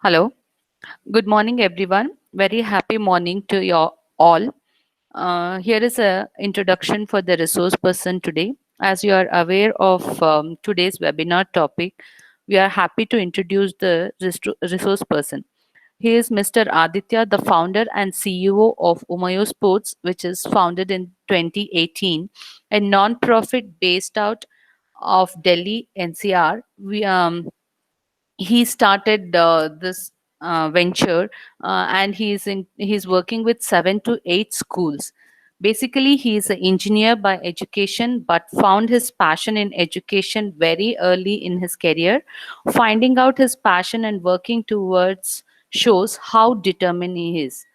Hello. Good morning, everyone. Very happy morning to you all. Here is a introduction for the resource person today. As you are aware of today's webinar topic, we are happy to introduce the resource person. He is Mr. Aditya, the founder and CEO of Umayo Sports, which is founded in 2018, a non-profit based out of Delhi, NCR. He started this venture, and he's working with 7 to 8 schools. Basically, he is an engineer by education, but found his passion in education very early in his career. Finding out his passion and working towards shows how determined he is.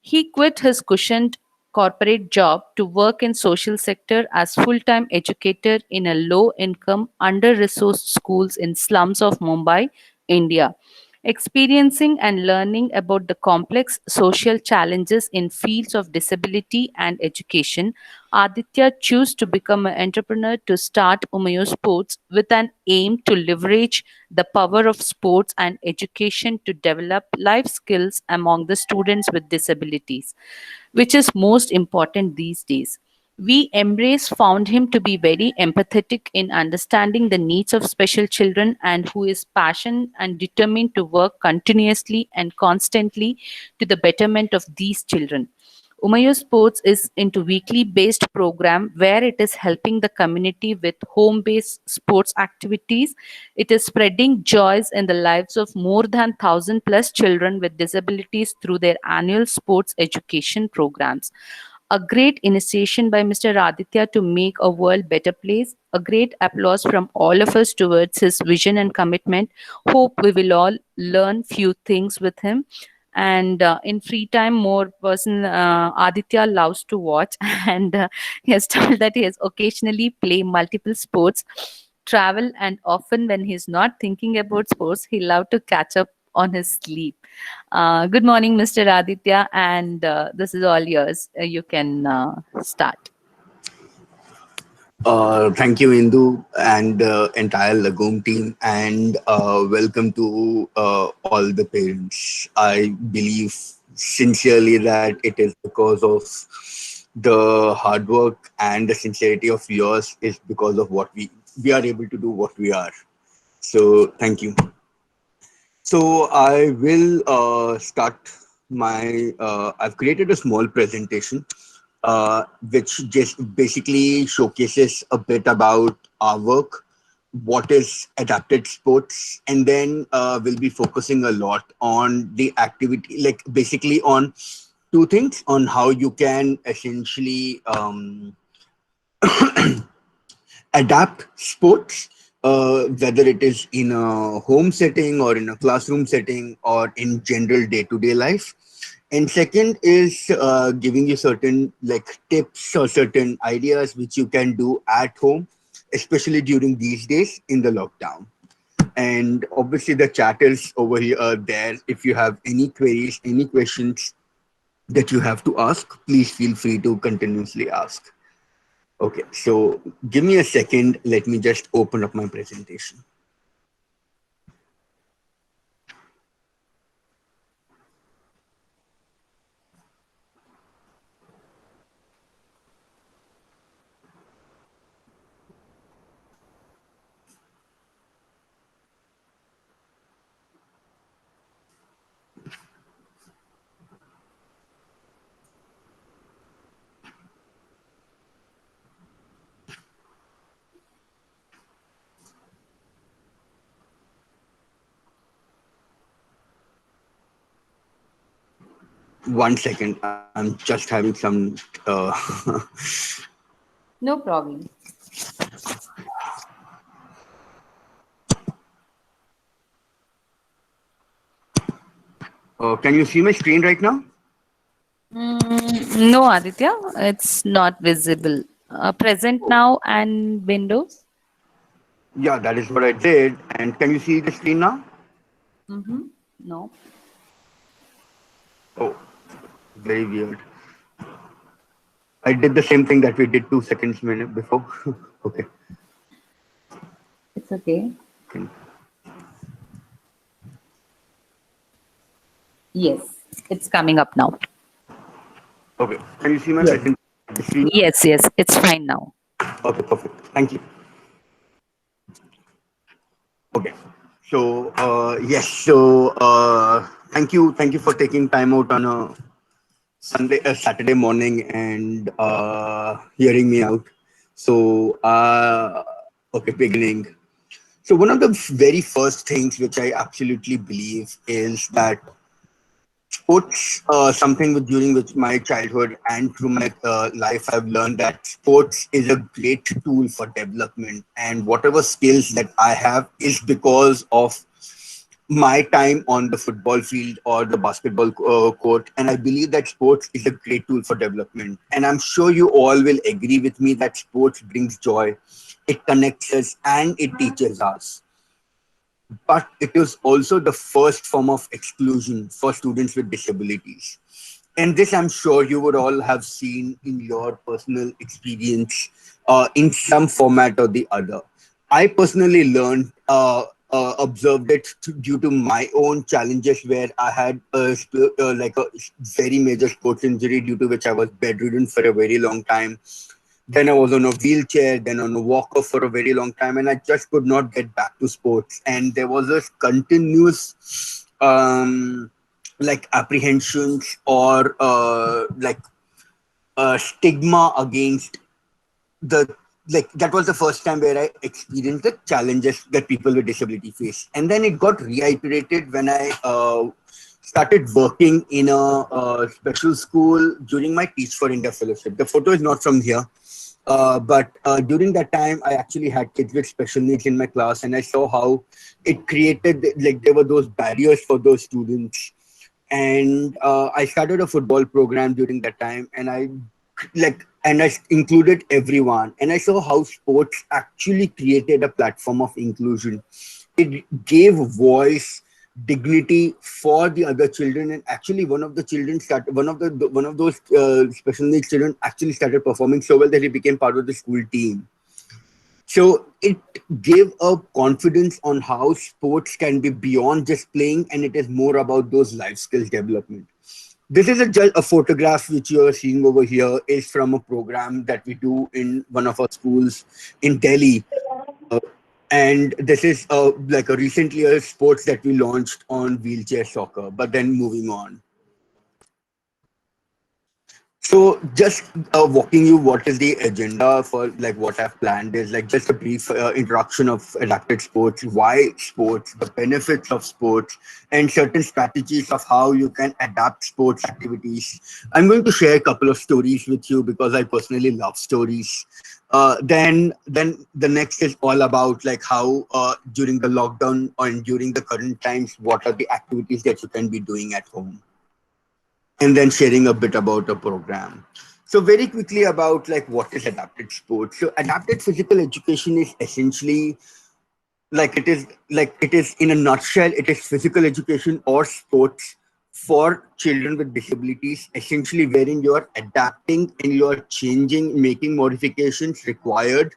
He quit his cushioned corporate job to work in social sector as full-time educator in a low-income, under-resourced schools in slums of Mumbai, India. Experiencing and learning about the complex social challenges in fields of disability and education, Aditya chose to become an entrepreneur to start Umayo Sports with an aim to leverage the power of sports and education to develop life skills among the students with disabilities, which is most important these days. We Embrace found him to be very empathetic in understanding the needs of special children and who is passionate and determined to work continuously and constantly to the betterment of these children. Umayo Sports is into weekly based program where it is helping the community with home based sports activities. It is spreading joys in the lives of more than 1,000 plus children with disabilities through their annual sports education programs. A great initiation by Mr. Aditya to make a world better place. A great applause from all of us towards his vision and commitment. Hope we will all learn few things with him. And in free time, more person Aditya loves to watch, and he has told that he has occasionally play multiple sports, travel, and often when he's not thinking about sports, he love to catch up on his sleep. Good morning, Mr. Aditya, and this is all yours. You can start. Thank you, Indu, and entire Lagoon team, and welcome to all the parents. I believe sincerely that it is because of the hard work and the sincerity of yours is because of what we are able to do what we are. So thank you. So I will start my. I've created a small presentation, which just basically showcases a bit about our work, what is adapted sports, and then we'll be focusing a lot on the activity, like basically on two things: on how you can essentially adapt sports, whether it is in a home setting or in a classroom setting or in general day-to-day life. And second is giving you certain like tips or certain ideas which you can do at home, especially during these days in the lockdown. And obviously the chat is over here there. If you have any queries, any questions that you have to ask, please feel free to continuously ask. Okay, so give me a second. Let me just open up my presentation. One second, I'm just having some. No problem. Can you see my screen right now? No, Aditya, it's not visible. Present now and Windows. Yeah, that is what I did. And can you see the screen now? Mm-hmm. No. Oh, very weird. I did the same thing that we did 2 seconds minute before. Okay. It's okay. Okay. Yes, it's coming up now. Okay. Can you see my Yes. presentation on the screen now? Yes, yes, it's fine now. Okay, perfect. Thank you. Okay. So yes. So thank you for taking time out on a Saturday morning and hearing me out. So okay, beginning. So one of the very first things which I absolutely believe is that sports, something with during which my childhood and through my life, I've learned that sports is a great tool for development, and whatever skills that I have is because of my time on the football field or the basketball court. And I believe that sports is a great tool for development, and I'm sure you all will agree with me that sports brings joy, it connects us, and it teaches us. But it is also the first form of exclusion for students with disabilities. And this, I'm sure you would all have seen in your personal experience in some format or the other. I personally observed it due to my own challenges where I had like a very major sports injury due to which I was bedridden for a very long time. Then I was on a wheelchair, then on a walker for a very long time, and I just could not get back to sports. And there was a continuous like apprehensions or like stigma against the like that was the first time where I experienced the challenges that people with disability face. And then it got reiterated when I started working in a special school during my Teach for India fellowship. The photo is not from here, but during that time, I actually had kids with special needs in my class, and I saw how it created like there were those barriers for those students. And I started a football program during that time, and I included everyone, and I saw how sports actually created a platform of inclusion. It gave voice, dignity for the other children, and actually one of those special needs children actually started performing so well that he became part of the school team. So it gave a confidence on how sports can be beyond just playing, and it is more about those life skills development. This is a photograph which you are seeing over here is from a program that we do in one of our schools in Delhi. Uh, and this is like a recently a sports that we launched on wheelchair soccer. But then moving on. So just walking you what is the agenda for like what I've planned is like just a brief introduction of adapted sports, why sports, the benefits of sports, and certain strategies of how you can adapt sports activities. I'm going to share a couple of stories with you because I personally love stories. Then the next is all about like how during the lockdown and during the current times, what are the activities that you can be doing at home, and then sharing a bit about the program. So very quickly about like what is adapted sports. So adapted physical education is essentially like it is in a nutshell, it is physical education or sports for children with disabilities, essentially wherein you are adapting and you are changing, making modifications required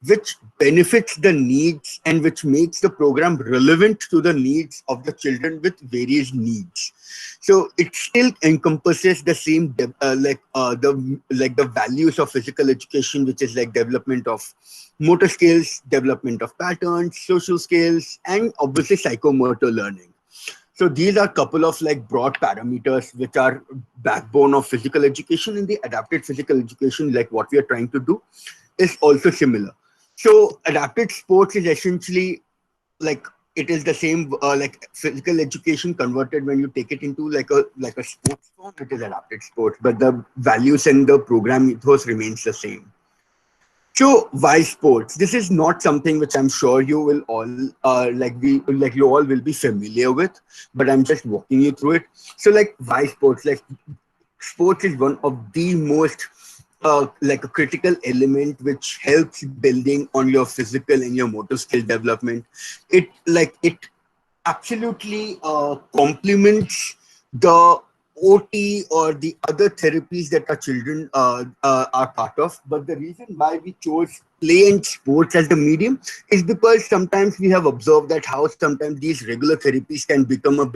which benefits the needs and which makes the program relevant to the needs of the children with various needs. So it still encompasses the same the values of physical education, which is like development of motor skills, development of patterns, social skills, and obviously psychomotor learning. So these are a couple of like broad parameters which are backbone of physical education. In the adapted physical education, like what we are trying to do is also similar. So adapted sports is essentially like it is the same like physical education converted when you take it into like a sports form. It is adapted sports, but the values and the program ethos remains the same. So why sports? This is not something which I'm sure you will all like you all will be familiar with, but I'm just walking you through it. So like why sports? Like sports is one of the most like a critical element which helps building on your physical and your motor skill development. It absolutely complements the OT or the other therapies that our children are part of. But the reason why we chose play and sports as the medium is because sometimes we have observed that how sometimes these regular therapies can become a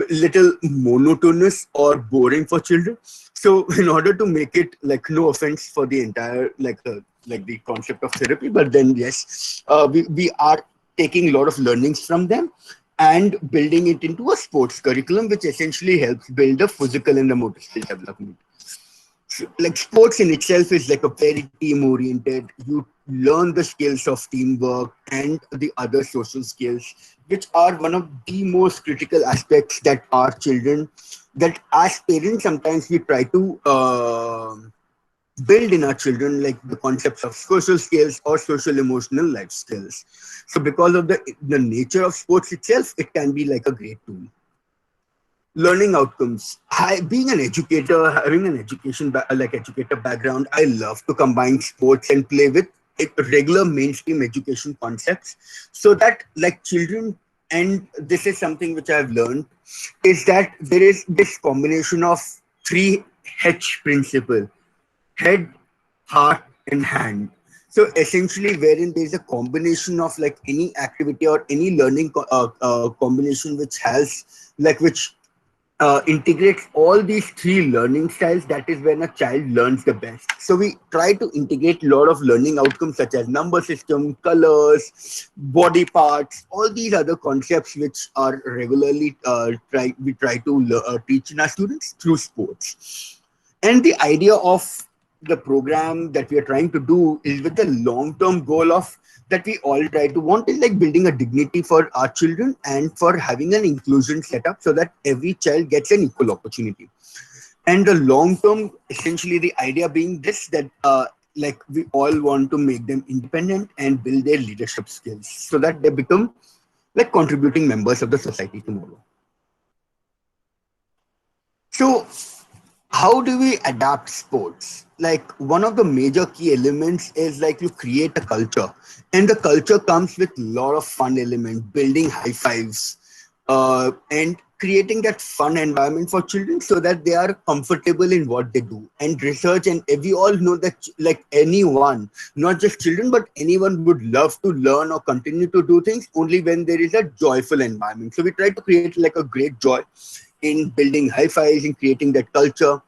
little monotonous or boring for children. So in order to make it, like, no offense for the entire, like the concept of therapy, but then yes, we are taking a lot of learnings from them and building it into a sports curriculum, which essentially helps build the physical and the motor skill development. So, like, sports in itself is like a very team oriented. You learn the skills of teamwork and the other social skills, which are one of the most critical aspects that our children, that as parents sometimes we try to build in our children, like the concepts of social skills or social emotional life skills. So because of the nature of sports itself, it can be like a great tool. Learning outcomes. Being an educator, having an like educator background, I love to combine sports and play with regular mainstream education concepts, so that, like, children, and this is something which I've learned, is that there is this combination of three H principle: head, heart, and hand. So essentially, wherein there is a combination of, like, any activity or any learning combination which has, like, which integrates all these three learning styles, that is when a child learns the best. So we try to integrate a lot of learning outcomes such as number system, colors, body parts, all these other concepts which are regularly we try to teach in our students through sports. And the idea of the program that we are trying to do is with the long term goal of that we all try to want is like building a dignity for our children and for having an inclusion set up so that every child gets an equal opportunity. And the long term, essentially the idea being this, that like we all want to make them independent and build their leadership skills so that they become like contributing members of the society tomorrow. So how do we adapt sports? Like, one of the major key elements is like you create a culture, and the culture comes with a lot of fun elements, building high fives, and creating that fun environment for children so that they are comfortable in what they do. And research, and we all know that, like, anyone, not just children but anyone, would love to learn or continue to do things only when there is a joyful environment. So we try to create like a great joy in building high fives, in creating that culture.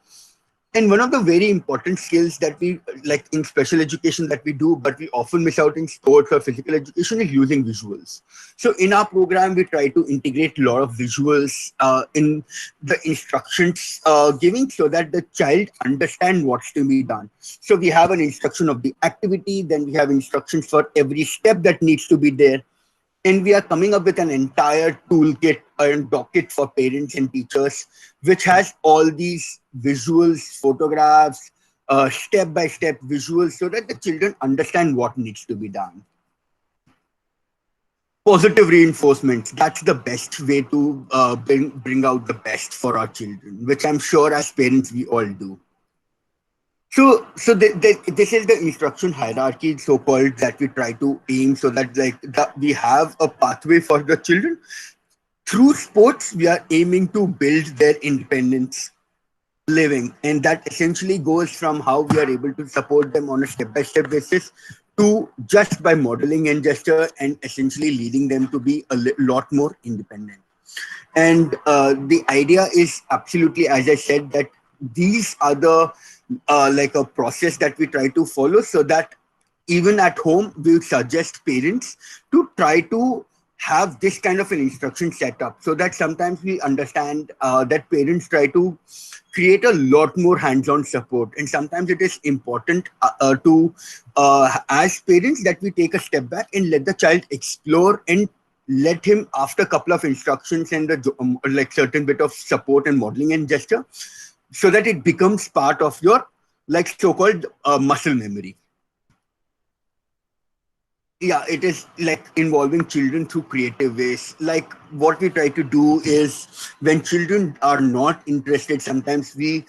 And one of the very important skills that we, like, in special education, that we do but we often miss out in sports or physical education, is using visuals. So in our program we try to integrate a lot of visuals in the instructions giving, so that the child understand what's to be done. So we have an instruction of the activity, then we have instructions for every step that needs to be there, and we are coming up with an entire toolkit and docket for parents and teachers, which has all these visuals, photographs, step by step visuals, so that the children understand what needs to be done. Positive reinforcement, that's the best way to bring out the best for our children, which I'm sure as parents we all do. So this is the instruction hierarchy, so called, that we try to aim, so that, like, we have a pathway for the children. Through sports, we are aiming to build their independence living, and that essentially goes from how we are able to support them on a step-by-step basis to just by modeling and gesture and essentially leading them to be a lot more independent. And the idea is absolutely, as I said, that these are the like a process that we try to follow, so that even at home we suggest parents to try to have this kind of an instruction set up, so that sometimes we understand that parents try to create a lot more hands-on support, and sometimes it is important to as parents, that we take a step back and let the child explore, and let him, after a couple of instructions and the like certain bit of support and modeling and gesture, so that it becomes part of your, like, so-called muscle memory. Yeah, it is like involving children through creative ways. Like, what we try to do is, when children are not interested, sometimes we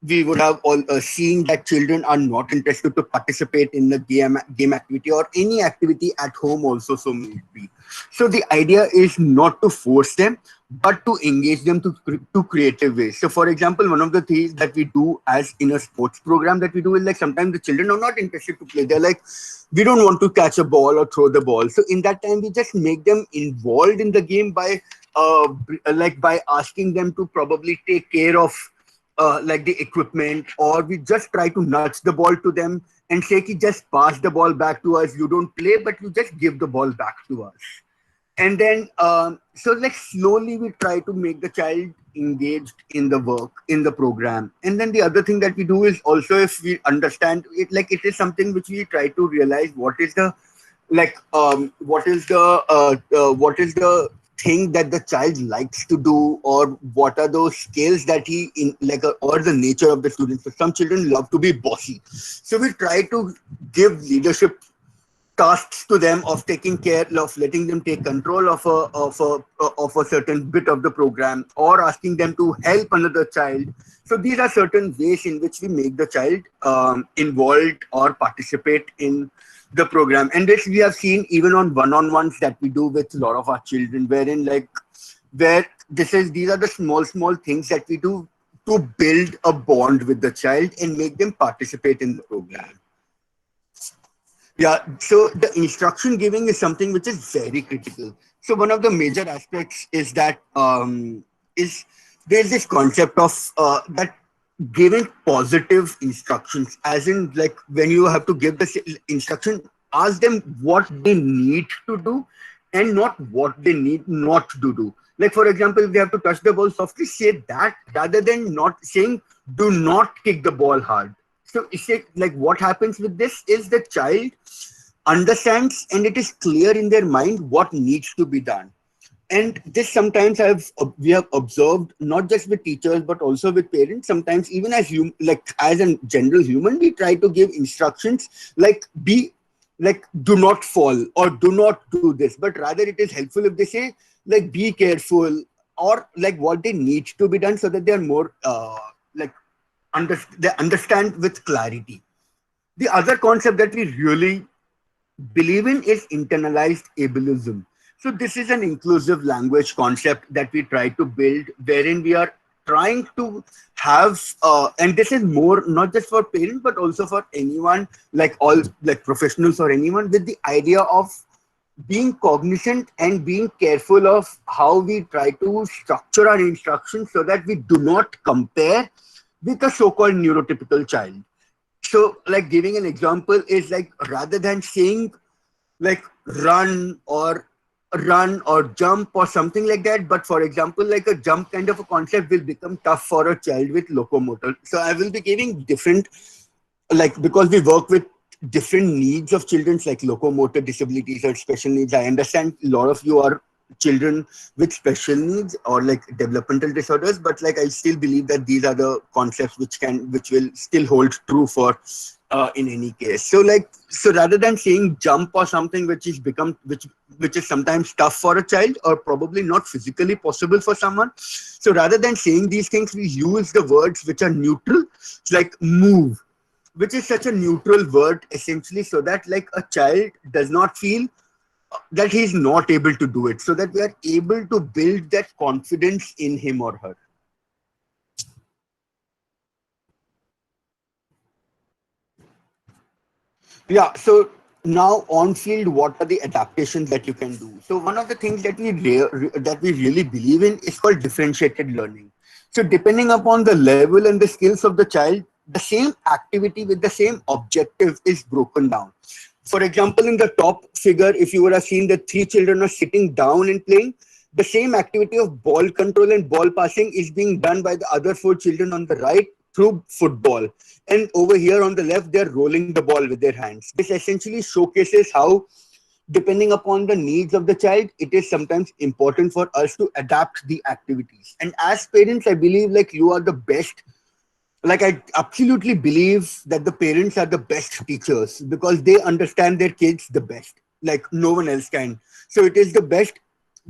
would have all seeing that children are not interested to participate in the game activity or any activity at home also, so may it be. So the idea is not to force them, but to engage them to creative ways. So, for example, one of the things that we do as in a sports program that we do is like sometimes the children are not interested to play. They're like, we don't want to catch a ball or throw the ball. So, in that time, we just make them involved in the game by like by asking them to probably take care of like the equipment, or we just try to nudge the ball to them and say, "Ki just pass the ball back to us. You don't play, but you just give the ball back to us." And then so like slowly we try to make the child engaged in the work in the program. And then the other thing that we do is also, if we understand it, like it is something which we try to realize what is the like what is the thing that the child likes to do, or what are those skills that he in like or the nature of the student. So some children love to be bossy, so we try to give leadership tasks to them of taking care of letting them take control of a certain bit of the program, or asking them to help another child. So these are certain ways in which we make the child involved or participate in the program. And this we have seen even on one-on-ones that we do with a lot of our children, wherein like where these are the small things that we do to build a bond with the child and make them participate in the program. Yeah, so the instruction giving is something which is very critical. So one of the major aspects is that is there's this concept of that giving positive instructions, as in like when you have to give the instruction, ask them what they need to do and not what they need not to do. Like for example, if they have to touch the ball softly, say that rather than not saying do not kick the ball hard. So it's like what happens with this is the child understands and it is clear in their mind what needs to be done. And this sometimes we have observed not just with teachers but also with parents. Sometimes even as you like as a general human, we try to give instructions like be like do not fall or do not do this, but rather it is helpful if they say like be careful, or like what they need to be done, so that they are more like they understand with clarity. The other concept that we really believe in is internalized ableism. So this is an inclusive language concept that we try to build, wherein we are trying to have, and this is more not just for parents but also for anyone, like all like professionals or anyone, with the idea of being cognizant and being careful of how we try to structure our instructions so that we do not compare with a so-called neurotypical child. So like giving an example is like rather than saying like run or jump or something like that, but for example like a jump kind of a concept will become tough for a child with locomotor. So I will be giving different, like because we work with different needs of children like locomotor disabilities or special needs. I understand a lot of you are children with special needs or like developmental disorders, but like I still believe that these are the concepts which will still hold true for in any case. So like so rather than saying jump or something which is become which is sometimes tough for a child or probably not physically possible for someone, so rather than saying these things we use the words which are neutral, like move, which is such a neutral word essentially, so that like a child does not feel that he's not able to do it, so that we are able to build that confidence in him or her. Yeah, so now on field, what are the adaptations that you can do? So one of the things that that we really believe in is called differentiated learning. So depending upon the level and the skills of the child, the same activity with the same objective is broken down. For example, in the top figure, if you would have seen the three children are sitting down and playing, the same activity of ball control and ball passing is being done by the other four children on the right through football. And over here on the left, they're rolling the ball with their hands. This essentially showcases how, depending upon the needs of the child, it is sometimes important for us to adapt the activities. And as parents, I believe like you are the best, like I absolutely believe that the parents are the best teachers because they understand their kids the best, like no one else can. So it is the best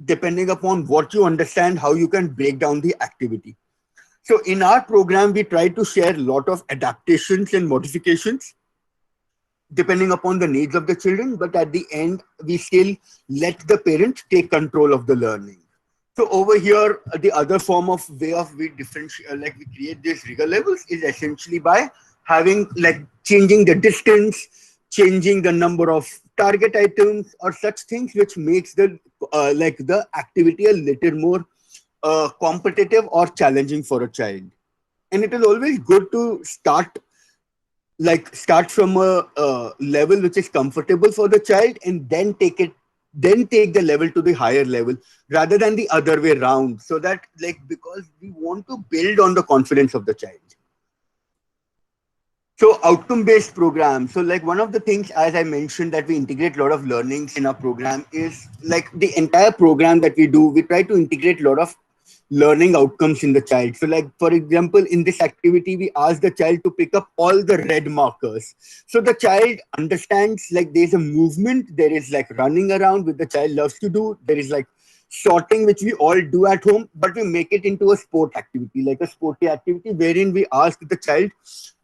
depending upon what you understand, how you can break down the activity. So in our program, we try to share a lot of adaptations and modifications depending upon the needs of the children, but at the end, we still let the parent take control of the learning. So over here, the other form of way of we differentiate, like we create these rigor levels is essentially by having like changing the distance, changing the number of target items or such things, which makes the like the activity a little more competitive or challenging for a child. And it is always good to start from a level which is comfortable for the child and then take the level to the higher level rather than the other way around, so that like because we want to build on the confidence of the child. So outcome based program, so like one of the things, as I mentioned, that we integrate a lot of learnings in our program is like the entire program that we do, we try to integrate a lot of learning outcomes in the child. So like for example, in this activity we ask the child to pick up all the red markers, so the child understands like there's a movement, there is like running around which the child loves to do, there is like sorting which we all do at home, but we make it into a sport activity, like a sporty activity wherein we ask the child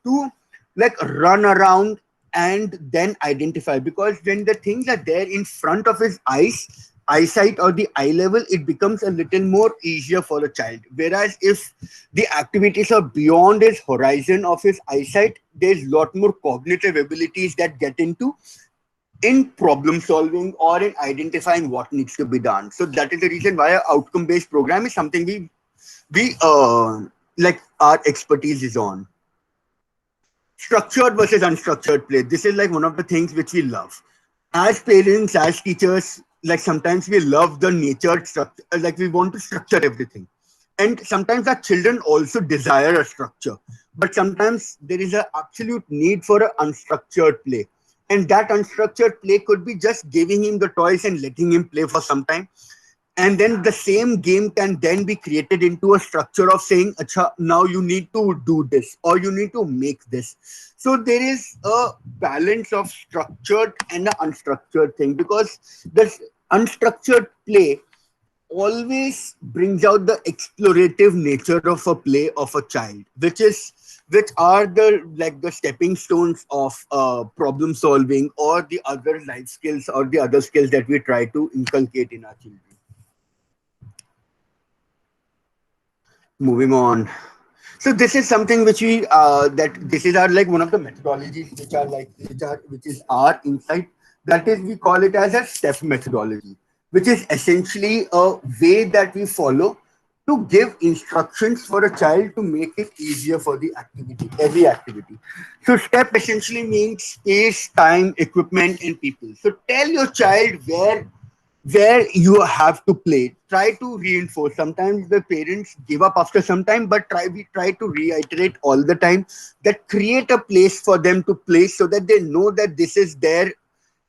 to like run around and then identify, because when the things are there in front of his eyesight or the eye level, it becomes a little more easier for the child. Whereas if the activities are beyond his horizon of his eyesight, there's a lot more cognitive abilities that get into in problem solving or in identifying what needs to be done. So that is the reason why our outcome based program is something we like our expertise is on. Structured versus unstructured play, this is like one of the things which we love as parents, as teachers. Like sometimes we love the nature structure, like we want to structure everything, and sometimes our children also desire a structure, but sometimes there is an absolute need for an unstructured play, and that unstructured play could be just giving him the toys and letting him play for some time, and then the same game can then be created into a structure of saying, Acha, now you need to do this or you need to make this. So there is a balance of structured and an unstructured thing, because this unstructured play always brings out the explorative nature of a play of a child, which are the like the stepping stones of problem solving or the other life skills or the other skills that we try to inculcate in our children. Moving on. So this is something which we that this is our like one of the methodologies which are like which is our insight. That is, we call it as a step methodology, which is essentially a way that we follow to give instructions for a child to make it easier for the activity, every activity. So step essentially means space, time, equipment, and people. So tell your child where you have to play. Try to reinforce. Sometimes the parents give up after some time, but we try to reiterate all the time that create a place for them to play, so that they know that this is their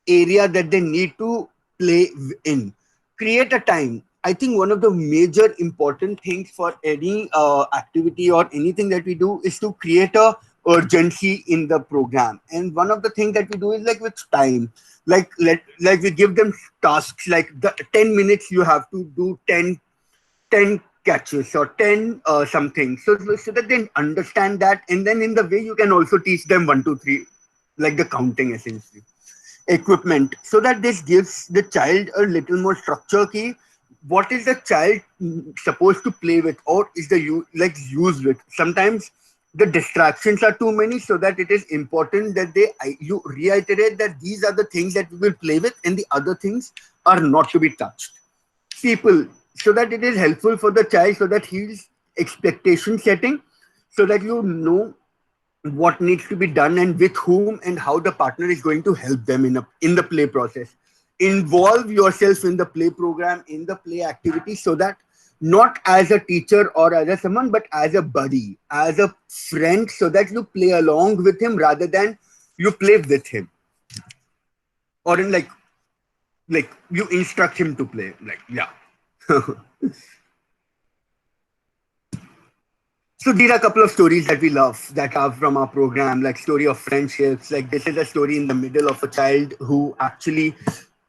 area that they need to play in. Create a time. I think one of the major important things for any activity or anything that we do is to create a urgency in the program. And one of the things that we do is like with time, like we give them tasks like the 10 minutes you have to do 10 catches or 10 something, so that they understand that, and then in the way you can also teach them 1 2 3, like the counting essentially. Equipment, so that this gives the child a little more structure key. What is the child supposed to play with, or is the like use with? Sometimes the distractions are too many, so that it is important that you reiterate that these are the things that we will play with and the other things are not to be touched. People, so that it is helpful for the child, so that he's expectation setting, so that you know what needs to be done and with whom and how the partner is going to help them in the play process. Involve yourself in the play program, in the play activity, so that not as a teacher or as a someone, but as a buddy, as a friend, so that you play along with him rather than you play with him, or in like you instruct him to play, like, yeah. So these are a couple of stories that we love that are from our program, like story of friendships. Like this is a story in the middle of a child who actually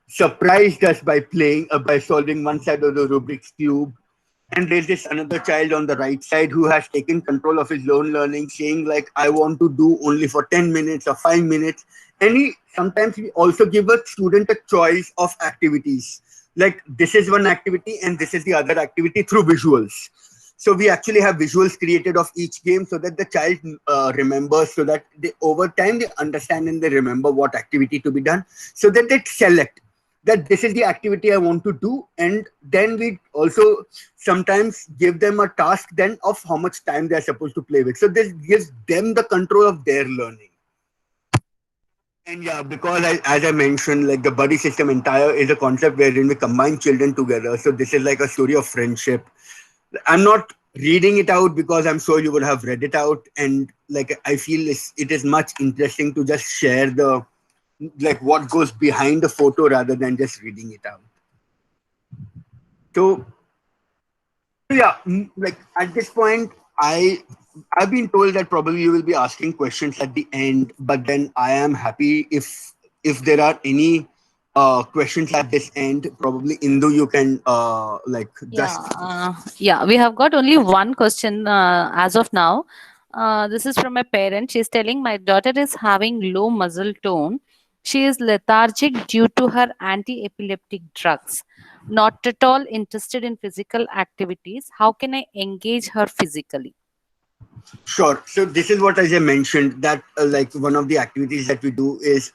surprised us by playing by solving one side of the Rubik's cube. And there's this another child on the right side who has taken control of his own learning, saying like, I want to do only for 10 minutes or 5 minutes. And sometimes we also give a student a choice of activities. like this is one activity and this is the other activity through visuals. So we actually have visuals created of each game so that the child remembers, so that they over time they understand and they remember what activity to be done, so that they select that this is the activity I want to do. And then we also sometimes give them a task then of how much time they are supposed to play with, so this gives them the control of their learning. And yeah, because as I mentioned, like the buddy system entire is a concept wherein we combine children together. So this is like a story of friendship. I'm not reading it out because I'm sure you would have read it out, and like I feel it is much interesting to just share the like what goes behind the photo rather than just reading it out. So yeah, like at this point, I've been told that probably you will be asking questions at the end, but then I am happy if there are any questions at this end. Probably Indu, you can like Yeah, just yeah, we have got only one question as of now. This is from a parent. She's telling my daughter is having low muscle tone. She is lethargic due to her anti epileptic drugs. Not at all interested in physical activities. How can I engage her physically? sure. So this is what as I mentioned that like one of the activities that we do is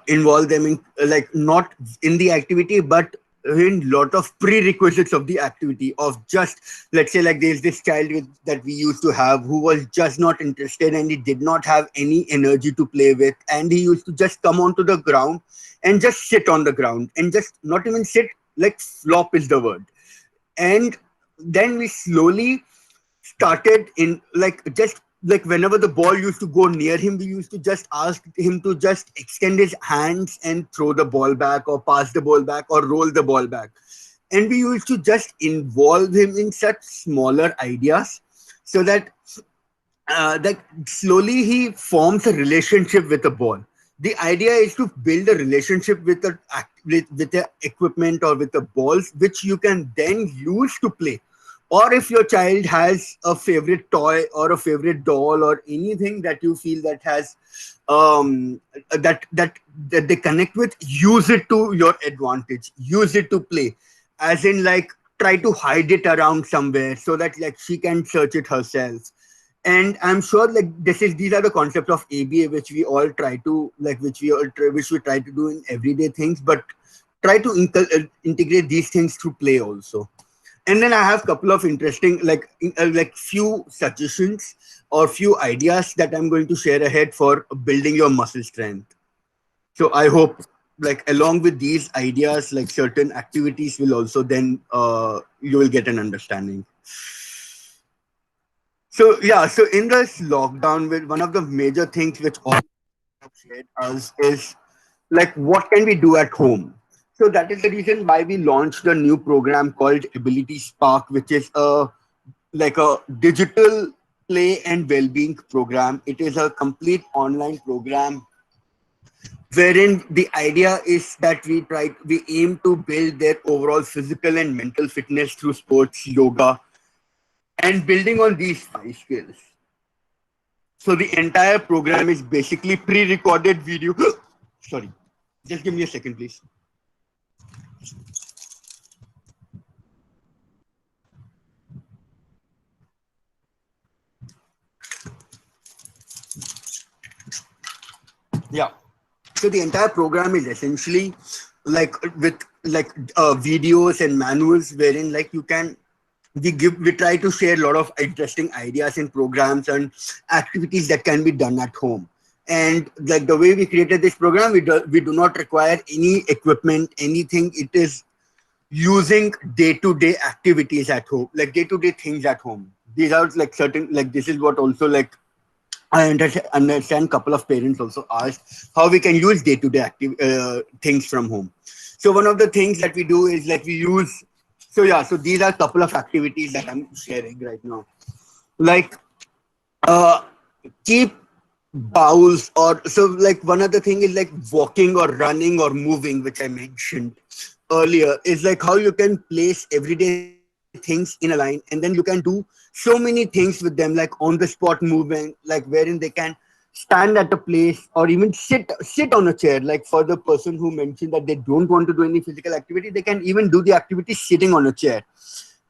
involve them in like not in the activity but in lot of prerequisites of the activity of just let's say like there's this child that we used to have who was just not interested and he did not have any energy to play with, and he used to just come onto the ground and just sit on the ground and just not even sit, like flop is the word. And then we slowly started in like just like whenever the ball used to go near him, we used to just ask him to just extend his hands and throw the ball back or pass the ball back or roll the ball back. And we used to just involve him in such smaller ideas so that that slowly he forms a relationship with the ball. The idea is to build a relationship with with the equipment or with the balls, which you can then use to play. Or if your child has a favorite toy or a favorite doll or anything that you feel that has that they connect with, use it to your advantage. Use it to play, as in like try to hide it around somewhere so that like she can search it herself. And I'm sure like these are the concepts of ABA which we all try to like which we try to do in everyday things, but try to integrate these things through play also. And then I have a couple of interesting like few suggestions or few ideas that I'm going to share ahead for building your muscle strength. So I hope like along with these ideas, like certain activities will also then you will get an understanding. So yeah, so in this lockdown, with one of the major things which all have shared us is like what can we do at home. So that is the reason why we launched a new program called Ability Spark, which is a like a digital play and well-being program. It is a complete online program wherein the idea is that we aim to build their overall physical and mental fitness through sports, yoga, and building on these five skills. So the entire program is basically pre-recorded video. Sorry, just give me a second, please. Yeah. So the entire program is essentially like with like videos and manuals wherein like you can we try to share a lot of interesting ideas and programs and activities that can be done at home. And like the way we created this program, we do not require any equipment, anything. It is using day-to-day activities at home, like day-to-day things at home. These are like certain like this is what also like I understand couple of parents also asked how we can use day-to-day active things from home. So one of the things that we do is like we use. So yeah, so these are a couple of activities that I'm sharing right now. Like uh, keep bowls or so like one other thing is like walking or running or moving, which I mentioned earlier, is like how you can place everyday things in a line and then you can do so many things with them, like on the spot movement, like wherein they can stand at a place or even sit on a chair. Like for the person who mentioned that they don't want to do any physical activity, they can even do the activity sitting on a chair,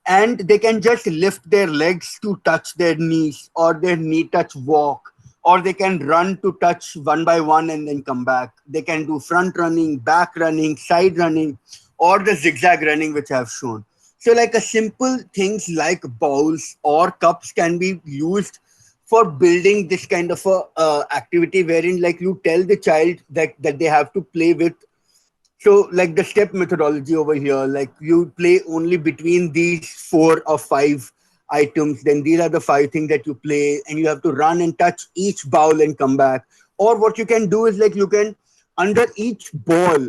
and they can just lift their legs to touch their knees, or their knee touch walk, or they can run to touch one by one and then come back. They can do front running, back running, side running, or the zigzag running which I've shown. So like a simple things like bowls or cups can be used for building this kind of a activity, wherein like you tell the child that they have to play with. So, like the step methodology over here, like you play only between these 4 or 5 items, then these are the 5 things that you play, and you have to run and touch each bowl and come back. Or what you can do is like you can, under each bowl,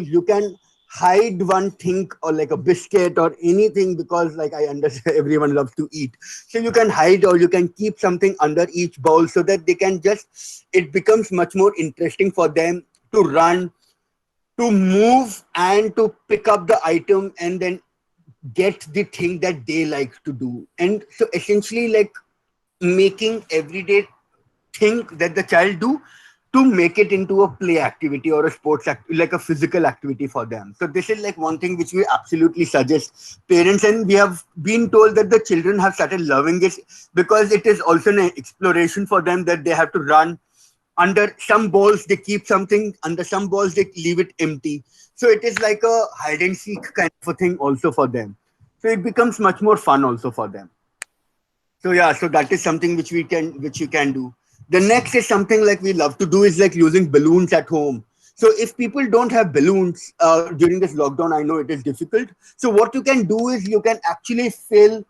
you can hide one thing or like a biscuit or anything, because like I understand everyone loves to eat. So you can hide or you can keep something under each bowl so that they can just, it becomes much more interesting for them to run, to move, and to pick up the item and then get the thing that they like to do. And so essentially like making everyday thing that the child do, to make it into a play activity or a like a physical activity for them. So this is like one thing which we absolutely suggest parents, and we have been told that the children have started loving it, because it is also an exploration for them, that they have to run. Under some balls they keep something, under some balls they leave it empty. So it is like a hide and seek kind of a thing also for them. So it becomes much more fun also for them. So yeah, so that is something which you can do. The next is something like we love to do is like using balloons at home. So if people don't have balloons during this lockdown, I know it is difficult. So what you can do is you can actually fill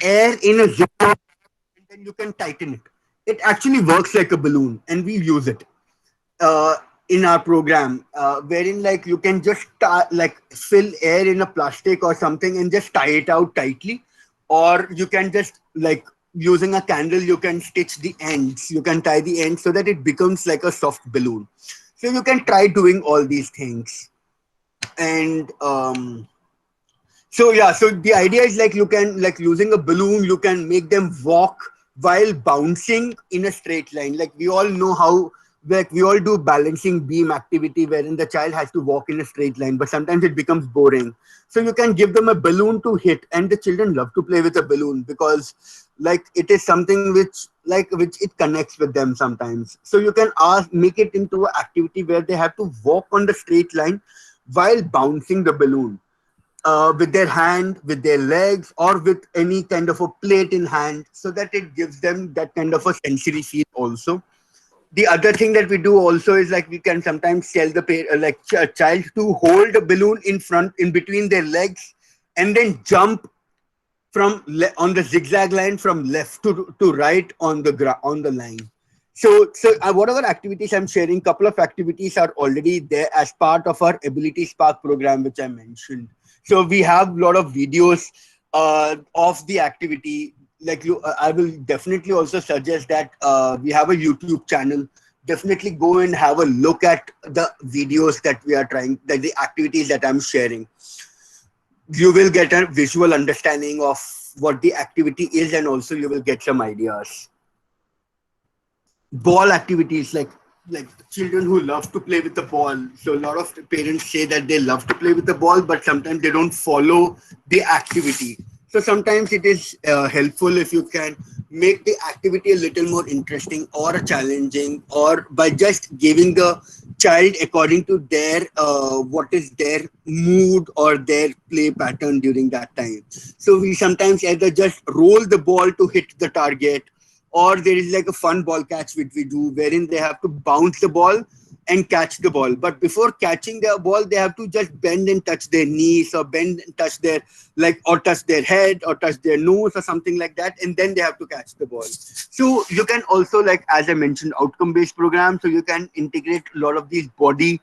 air in a zip, and then you can tighten it. It actually works like a balloon, and we use it uh, in our program, wherein like you can just like fill air in a plastic or something and just tie it out tightly, or you can just like using a candle, you can stitch the ends, you can tie the ends so that it becomes like a soft balloon. So you can try doing all these things. And so yeah, so the idea is like you can, like using a balloon, you can make them walk while bouncing in a straight line. Like we all know how, like we all do balancing beam activity wherein the child has to walk in a straight line, but sometimes it becomes boring. So you can give them a balloon to hit, and the children love to play with a balloon, because like it is something which it connects with them sometimes. So you can make it into an activity where they have to walk on the straight line while bouncing the balloon, with their hand, with their legs, or with any kind of a plate in hand, so that it gives them that kind of a sensory feel also. The other thing that we do also is like we can sometimes tell the child to hold a balloon in front, in between their legs, and then jump on the zigzag line from left to right on on the line. So whatever activities I'm sharing, couple of activities are already there as part of our Ability Spark program, which I mentioned. So we have a lot of videos of the activity. Like I will definitely also suggest that we have a YouTube channel. Definitely go and have a look at the videos that we are trying, that the activities that I'm sharing. You will get a visual understanding of what the activity is, and also you will get some ideas. Ball activities, like children who love to play with the ball. So a lot of parents say that they love to play with the ball, but sometimes they don't follow the activity. So sometimes it is helpful if you can make the activity a little more interesting or challenging, or by just giving the child according to their what is their mood or their play pattern during that time. So we sometimes either just roll the ball to hit the target, or there is like a fun ball catch which we do, wherein they have to bounce the ball and catch the ball. But before catching the ball, they have to just bend and touch their knees, or bend and touch their, like, or touch their head or touch their nose or something like that, and then they have to catch the ball. So you can also, like as I mentioned, outcome based program, so you can integrate a lot of these body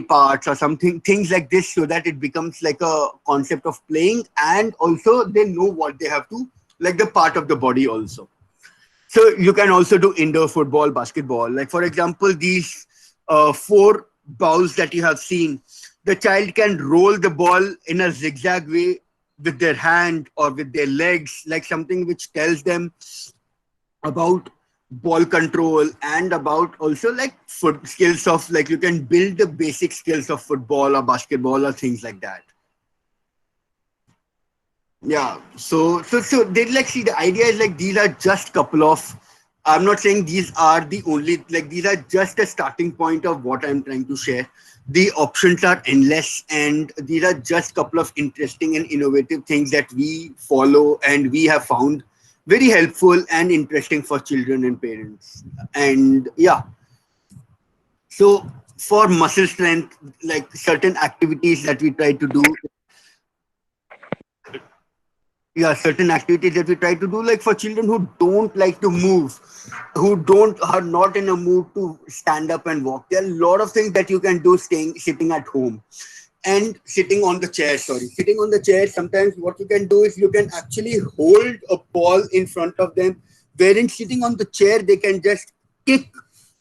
parts or something, things like this, so that it becomes like a concept of playing, and also they know what they have to, like the part of the body also. So you can also do indoor football, basketball. Like for example, these 4 balls that you have seen, the child can roll the ball in a zigzag way with their hand or with their legs, like something which tells them about ball control, and about also like foot skills of like you can build the basic skills of football or basketball or things like that. Yeah. So they like see the idea is like these are just couple of. I'm not saying these are the only like these are just a starting point of what I'm trying to share. The options are endless, and these are just couple of interesting and innovative things that we follow and we have found very helpful and interesting for children and parents. And yeah, so for muscle strength, like certain activities that we try to do, yeah, certain activities that we try to do like for children who don't like to move, who don't are not in a mood to stand up and walk. There are a lot of things that you can do staying sitting at home and sitting on the chair. Sorry, sitting on the chair, sometimes what you can do is you can actually hold a ball in front of them, wherein sitting on the chair they can just kick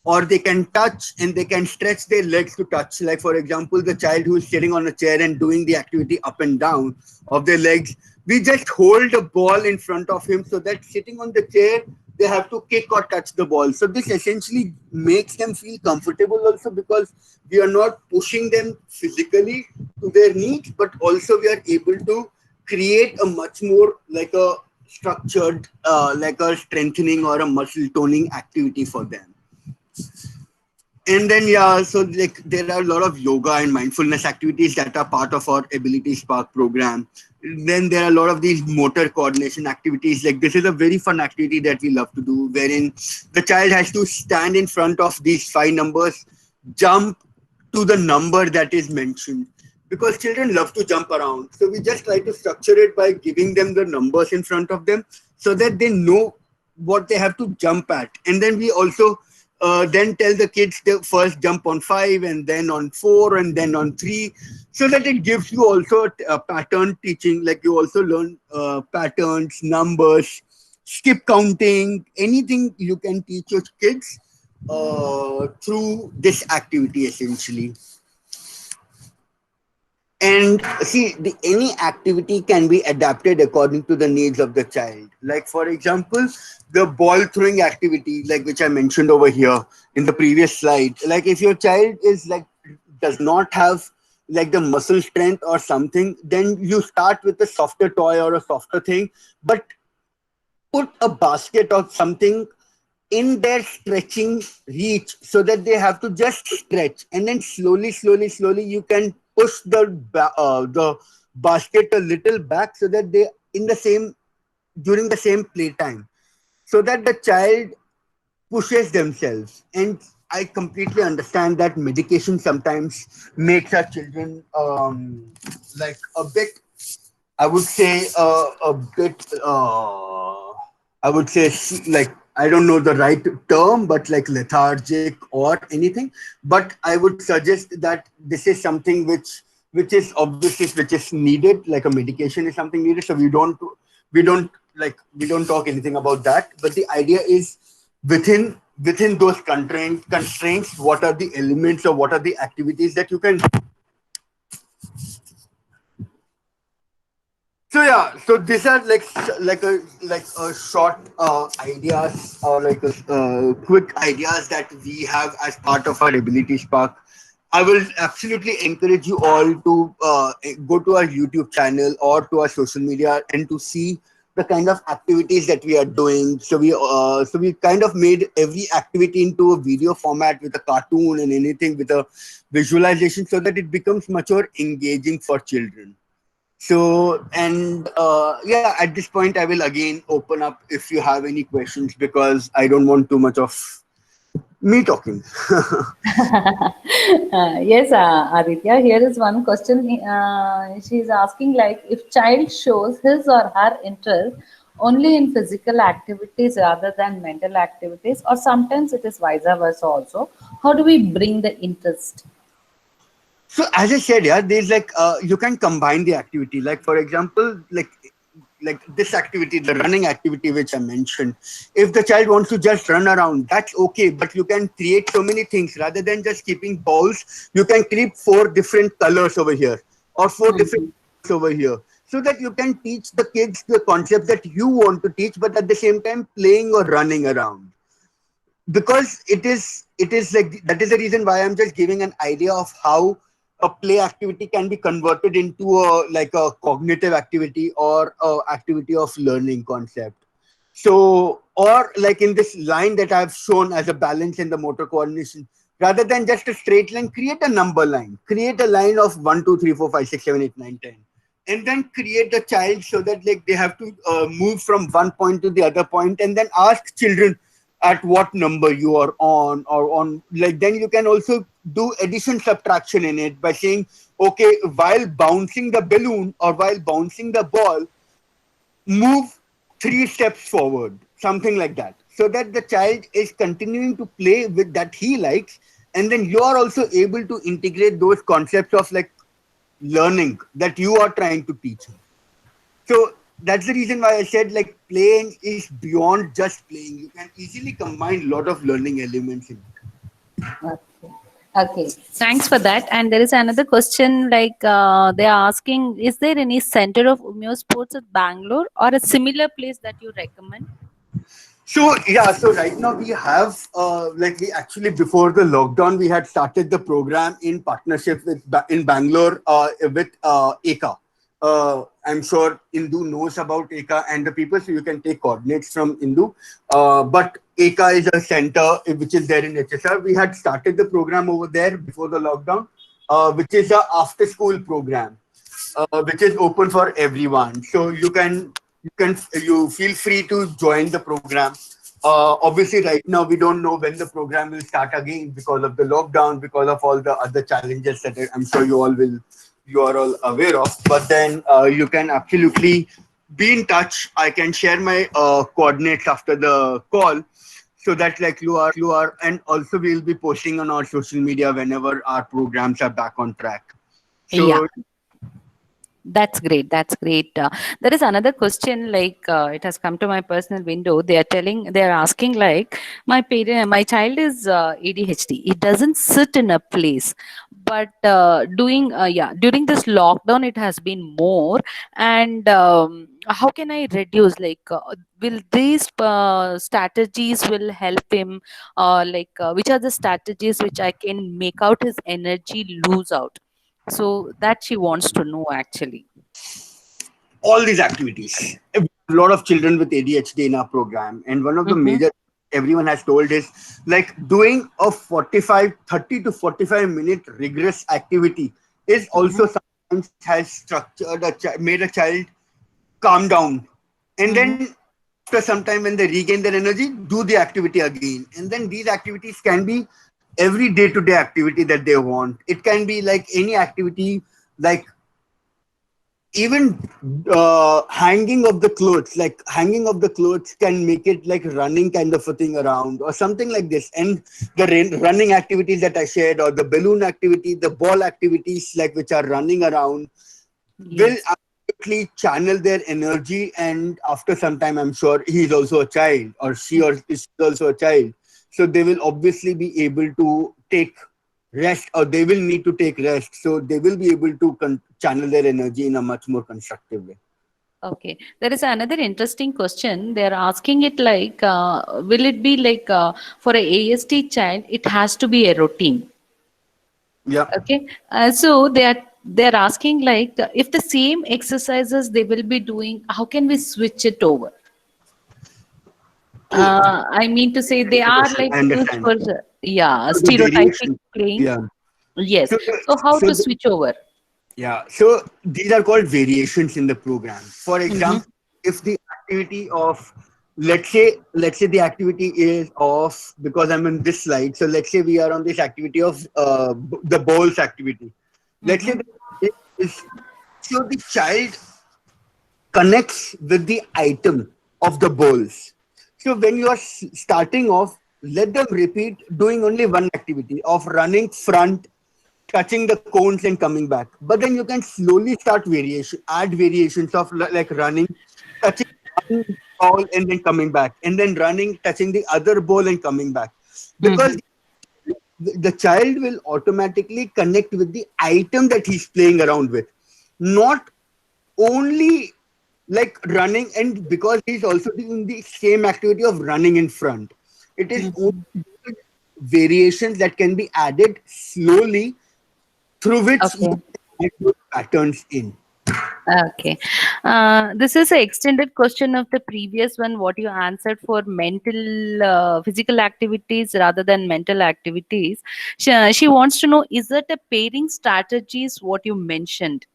or they can touch and they can stretch their legs to touch. Like for example, the child who is sitting on a chair and doing the activity up and down of their legs, we just hold a ball in front of him so that sitting on the chair they have to kick or touch the ball. So this essentially makes them feel comfortable also, because we are not pushing them physically to their needs, but also we are able to create a much more like a structured like a strengthening or a muscle toning activity for them. And then yeah, so like there are a lot of yoga and mindfulness activities that are part of our Ability Spark program. Then there are a lot of these motor coordination activities. Like this is a very fun activity that we love to do, wherein the child has to stand in front of these five numbers, jump to the number that is mentioned, because children love to jump around. So we just try to structure it by giving them the numbers in front of them so that they know what they have to jump at. And then we also then tell the kids to first jump on five and then on four and then on three, so that it gives you also a pattern teaching. Like you also learn patterns, numbers, skip counting, anything you can teach your kids through this activity essentially. And see, any activity can be adapted according to the needs of the child. Like, for example, the ball throwing activity, like which I mentioned over here in the previous slide. Like, if your child is like does not have like the muscle strength or something, then you start with a softer toy or a softer thing, but put a basket or something in their stretching reach so that they have to just stretch, and then slowly you can push the basket a little back so that they in the same during the same playtime, so that the child pushes themselves. And I completely understand that medication sometimes makes our children like a bit, I would say a bit. I would say like I don't know the right term, but like lethargic or anything. But I would suggest that this is something which is obviously which is needed. Like a medication is something needed. So we don't talk anything about that. But the idea is within those constraints, what are the elements or what are the activities that you can. So yeah, so these are like a short ideas or like a quick ideas that we have as part of our Ability Spark. I will absolutely encourage you all to go to our YouTube channel or to our social media and to see the kind of activities that we are doing. So we kind of made every activity into a video format with a cartoon and anything with a visualization so that it becomes much more engaging for children. So, and yeah, at this point, I will again open up if you have any questions, because I don't want too much of me talking. Yes, Aditya, here is one question. She is asking like if child shows his or her interest only in physical activities rather than mental activities, or sometimes it is vice versa also. How do we bring the interest? So, as I said, yeah, there's like you can combine the activity. Like for example, like this activity, the running activity which I mentioned. If the child wants to just run around, that's okay. But you can create so many things rather than just keeping balls. You can create four different colors over here or four different Mhm. over here, so that you can teach the kids the concepts that you want to teach, but at the same time playing or running around. because it is like that is the reason why I'm just giving an idea of how a play activity can be converted into a like a cognitive activity or a activity of learning concept. So, or like in this line that I've shown as a balance in the motor coordination, rather than just a straight line, create a number line. Create a line of 1, 2, 3, 4, 5, 6, 7, 8, 9, 10, and then create the child so that like they have to move from one point to the other point, and then ask children at what number you are on or on. Like then you can also do addition subtraction in it by saying, okay, while bouncing the balloon or while bouncing the ball, move 3 steps forward, something like that, so that the child is continuing to play with that he likes, and then you are also able to integrate those concepts of like learning that you are trying to teach him. So that's the reason why I said like playing is beyond just playing. You can easily combine a lot of learning elements in it. Okay. Okay. Thanks for that. And there is another question like they are asking, is there any center of Umyo Sports at Bangalore or a similar place that you recommend? So yeah, so right now we have like we actually before the lockdown we had started the program in partnership with in Bangalore with Eka. I'm sure Indu knows about Eka and the people, so you can take coordinates from Indu. But Eka is a center which is there in HSR. We had started the program over there before the lockdown, which is a after school program which is open for everyone. So you feel free to join the program. Obviously, right now we don't know when the program will start again because of the lockdown, because of all the other challenges that I'm sure you are all aware of. But then you can absolutely be in touch. I can share my coordinates after the call so that like you are, and also we'll be posting on our social media whenever our programs are back on track. Yeah. So That's great. That's great. There is another question like it has come to my personal window. They are asking like my child is ADHD. It doesn't sit in a place, but during this lockdown it has been more. And how can I reduce? Like, will these strategies will help him? Which are the strategies which I can make out his energy lose out? So that she wants to know actually. all these activities. A lot of children with ADHD in our program, and one of the Mm-hmm. major everyone has told is like doing a 30 to 45-minute rigorous activity is Mm-hmm. also sometimes has structured made a child calm down, and Mm-hmm. then after some time when they regain their energy, do the activity again, and then these activities can be every day-to-day activity that they want. It can be like any activity, like even hanging of the clothes, like hanging of the clothes can make it like running kind of a thing around or something like this. And the running activities that I shared, or the balloon activity, the ball activities like which are running around, will Yes. absolutely channel their energy. And after some time, I'm sure he's also a child, or she or is also a child, so they will obviously be able to take rest, or they will need to take rest, so they will be able to channel their energy in a much more constructive way. Okay. There is another interesting question. They are asking it like, will it be like for a ASD child, it has to be a routine. Yeah. Okay. So they are asking like, if the same exercises they will be doing, how can we switch it over? Oh, I mean to say they the are question, like I used understand. for yeah So the stereotypic variation. playing. Yeah. Yes. So So how so to switch over? yeah, so these are called variations in the program. For Mm-hmm. example, if the activity of, let's say the activity is of, because I'm in this slide, so let's say we are on this activity of the bowls activity. Let's say Mm-hmm. the is so the child connects with the item of the bowls. So when you are starting off, let them repeat doing only one activity of running front, touching the cones and coming back. But then you can slowly start add variations of like running, touching one ball and then coming back, and then running, touching the other ball and coming back. Because Mm-hmm. the child will automatically connect with the item that he's playing around with, not only like running. And because he's also doing the same activity of running in front, It is Mhm. only variations that can be added slowly through which you Okay. can add those patterns in. Okay. This is an extended question of the previous one, what you answered for mental, physical activities rather than mental activities. She wants to know, is it a pairing strategies, what you mentioned?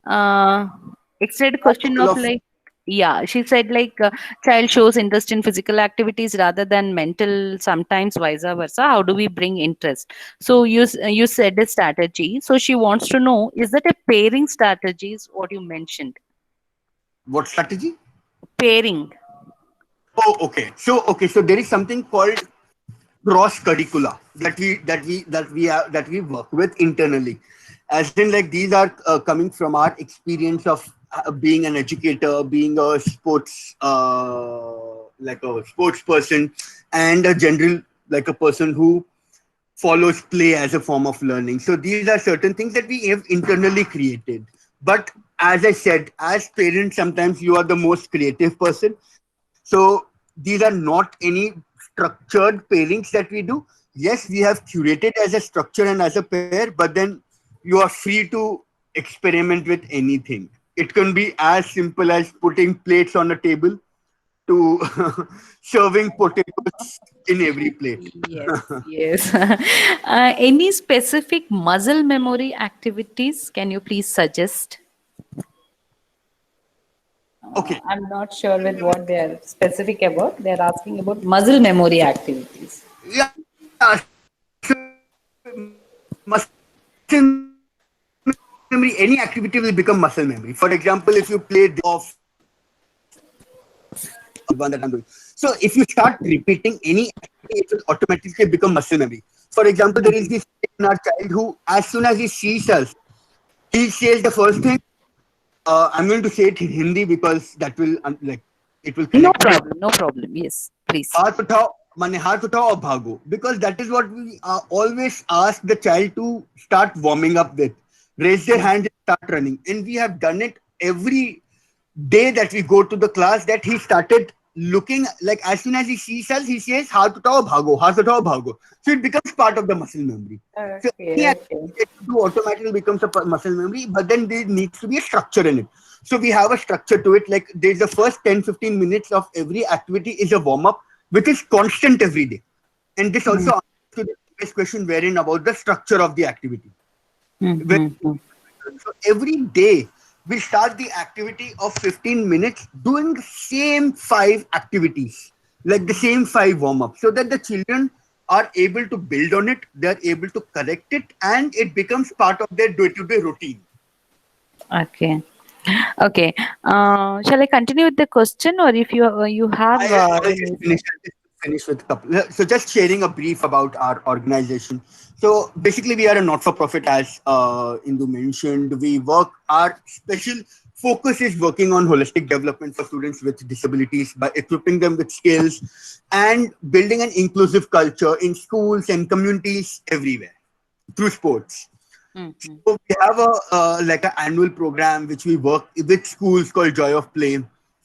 Uh, Extended A question couple of of like, yeah, she said like child shows interest in physical activities rather than mental, sometimes vice versa. How do we bring interest? So you said a strategy. So she wants to know, is that a pairing strategies, what you mentioned? what strategy? Pairing. Oh, okay. So there is something called cross curricula that we work with internally, as in like these are coming from our experience of being an educator, being a sports like a sports person, and a general like a person who follows play as a form of learning. So these are certain things that we have internally created. But as I said, as parents, sometimes you are the most creative person. So these are not any structured pairings that we do. Yes, we have curated as a structure and as a pair, but then you are free to experiment with anything. It can be as simple as putting plates on a table to serving potatoes in every plate. Yes, yes. Any specific muscle memory activities? Can you please suggest? Okay. I'm not sure with what they are specific about. They are asking about muscle memory activities. Yeah, so muscle memory, any activity will become muscle memory. For example, if you play of one that I'm doing. So if you start repeating any activity, it will automatically become muscle memory. For example, there is this kid in our child who, as soon as he sees us, he says the first thing. I'm going to say it in Hindi because that will like it will No connect with problem, no problem. Yes, please. हाथ उठाओ माने हाथ उठाओ और भागो because that is what we always ask the child to start warming up with. Raise their hand and start running, and we have done it every day that we go to the class, that he started looking like as soon as he sees us, he says हाथ उठाओ भागो, हाथ उठाओ भागो. So it becomes part of the muscle memory. So any Okay, okay. activity that you do automatically becomes a muscle memory, but then there needs to be a structure in it. So we have a structure to it. Like there's the first 10-15 minutes of every activity is a warm up, which is constant every day. And this Mm, also answers to the previous question wherein about the structure of the activity. mm, Where- mm, mm. So every day we start the activity of 15 minutes doing the same five activities, like the same five warm ups, so that the children are able to build on it, they're able to correct it, and it becomes part of their day to day routine. Okay. Okay. Shall I continue with the question, or if you have I'll just any? finish. I'll just finish with a couple. So, just sharing a brief about our organization. So, basically, we are a not-for-profit, as Indu mentioned. We work. Our special focus is working on holistic development for students with disabilities by equipping them with skills and building an inclusive culture in schools and communities everywhere through sports. Mm, mm, So we have a like an annual program which we work with schools called Joy of Play,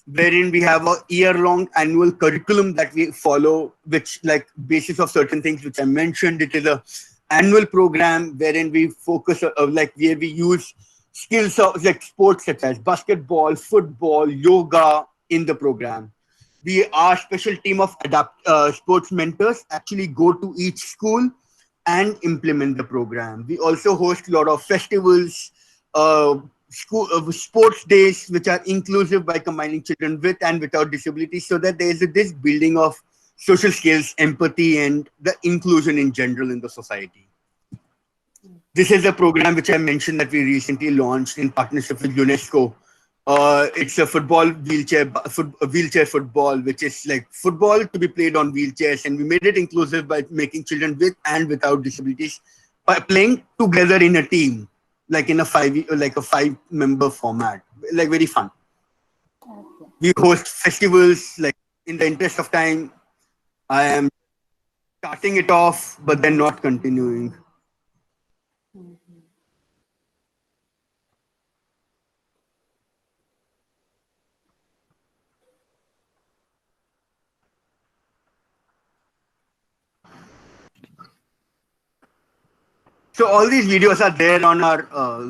wherein we have a year-long annual curriculum that we follow, which like basis of certain things which I mentioned. It is a annual program wherein we focus like where we use skills of like sports such as basketball, football, yoga in the program. We our special team of adapt sports mentors actually go to each school and implement the program. We also host a lot of festivals, school sports days, which are inclusive by combining children with and without disabilities, so that there is this building of social skills, empathy, and the inclusion in general in the society. This is a program which I mentioned that we recently launched in partnership with UNESCO. It's a football wheelchair football, which is like football to be played on wheelchairs, and we made it inclusive by making children with and without disabilities by playing together in a team, like in a five-member format, like very fun. We host festivals. Like in the interest of time, I am starting it off, but then not continuing. So all these videos are there on our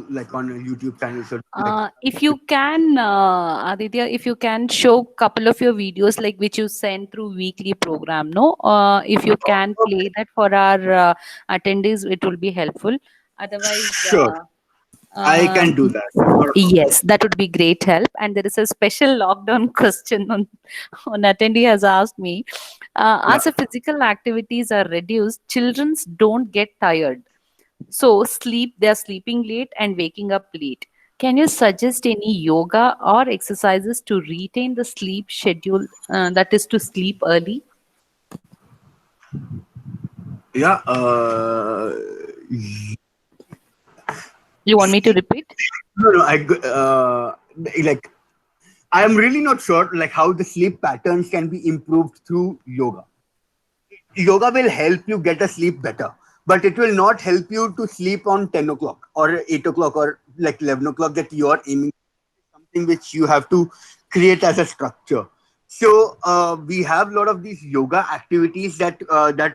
like on our YouTube channel. So like If you can, Aditya, if you can show couple of your videos like which you send through weekly program, no? If you can okay, play that for our attendees, it will be helpful. Otherwise, sure, I uh, can do that. Not a problem. yes, that would be great help. And there is a special lockdown question on attendee has asked me. Yeah. As the physical activities are reduced, children don't get tired. So they are sleeping late and waking up late. Can you suggest any yoga or exercises to retain the sleep schedule, that is to sleep early? Yeah. You want me to repeat? No, no. Like I am really not sure like how the sleep patterns can be improved through yoga. Yoga will help you get a sleep better, but it will not help you to sleep on 10 o'clock or 8 o'clock or like 11 o'clock that you are aiming, something which you have to create as a structure. So we have a lot of these yoga activities that help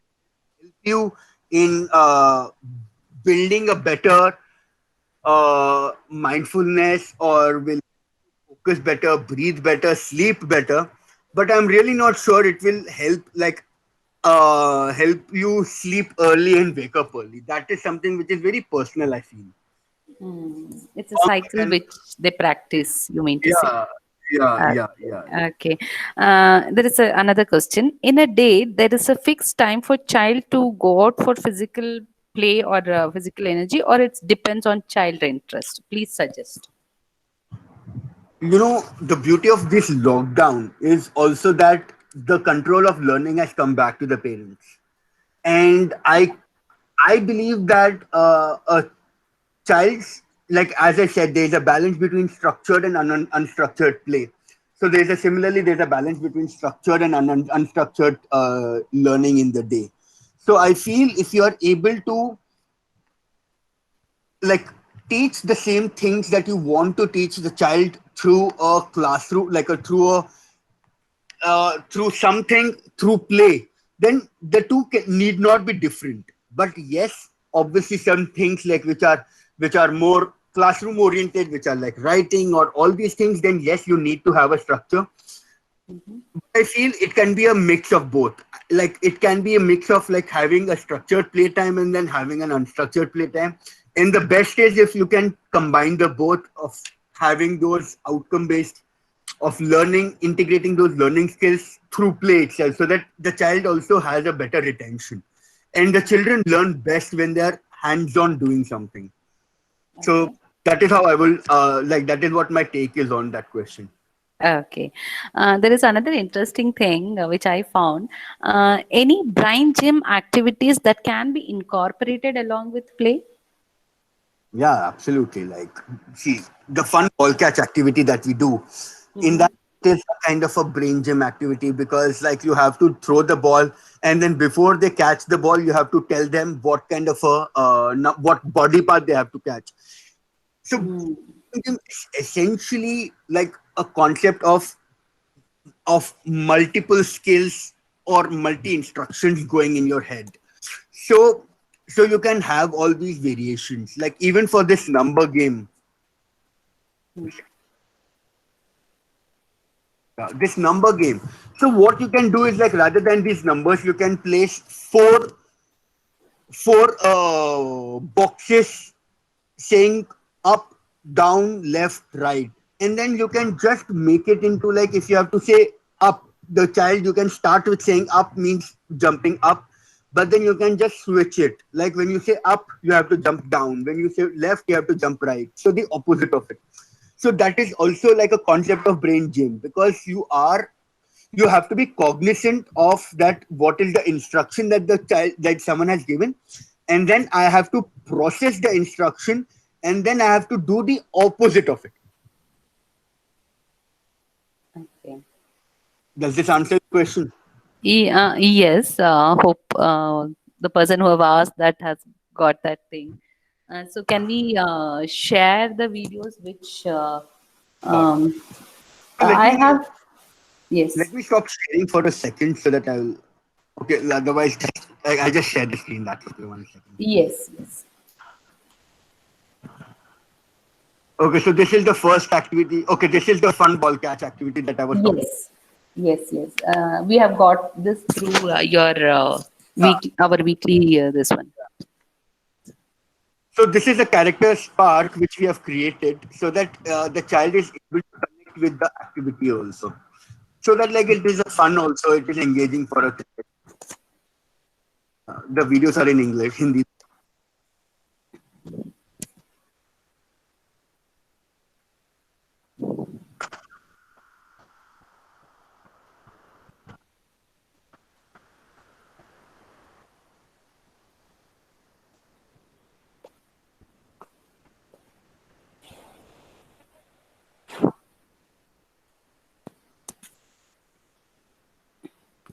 you in building a better mindfulness, or will focus better, breathe better, sleep better. But I'm really not sure it will help like help you sleep early and wake up early. That is something which is very personal, I feel. It's a Um, cycle and which they practice, you mean to say. yeah, yeah, Uh, yeah, yeah. Okay. There is another question. In a day, there is a fixed time for child to go out for physical play or physical energy, or it depends on child interest. Please suggest. You know, the beauty of this lockdown is also that the control of learning has come back to the parents. And I believe that a child's, like as I said, there's a balance between structured and unstructured play. So there's a balance between structured and unstructured learning in the day. So I feel if you are able to like teach the same things that you want to teach the child through a classroom, like a through something, through play, then the two need not be different. But yes, obviously some things like which are more classroom oriented, which are like writing or all these things, then yes, you need to have a structure. I feel it can be a mix of both. Like it can be a mix of like having a structured playtime and then having an unstructured playtime. In the best case, if you can combine the both of having those outcome based of learning, integrating those learning skills through play itself, so that the child also has a better retention. And the children learn best when they are hands on doing something. So Okay. that is how I will like that is what my take is on that question. Okay. There is another interesting thing which I found. Any brain gym activities that can be incorporated along with play? Yeah, absolutely. Like, see, the fun ball catch activity that we do, in Mm-hmm. that it is a kind of a brain gym activity, because like you have to throw the ball, and then before they catch the ball, you have to tell them what kind of a what body part they have to catch. So brain gym is essentially like a concept of multiple skills or multi instructions going in your head. So so you can have all these variations. Like even for this number game, this number game. So what you can do is like rather than these numbers, you can place four boxes saying up, down, left, right, and then you can just make it into like if you have to say up, the child you can start with saying up means jumping up, but then you can just switch it. Like when you say up, you have to jump down. When you say left, you have to jump right. So the opposite of it. So that is also like a concept of brain gym, because you have to be cognizant of that what is the instruction that the child that someone has given, and then I have to process the instruction, and then I have to do the opposite of it. Okay. Does this answer your question? Yes. Hope the person who have asked that has got that thing. So can we share the videos which Sure. um, So let I me have? Yes. let me stop sharing for a second so that I'll. Okay, otherwise I just share the screen. That's okay. 1 second. Yes. Yes. Okay, so this is the first activity. Okay, this is the fun ball catch activity that I was talking. Yes, yes, yes. We have got this through your our weekly this one. So this is a character spark which we have created so that the child is able to connect with the activity also. So that like it is a fun also, it is engaging for a kid. The videos are in English, Hindi.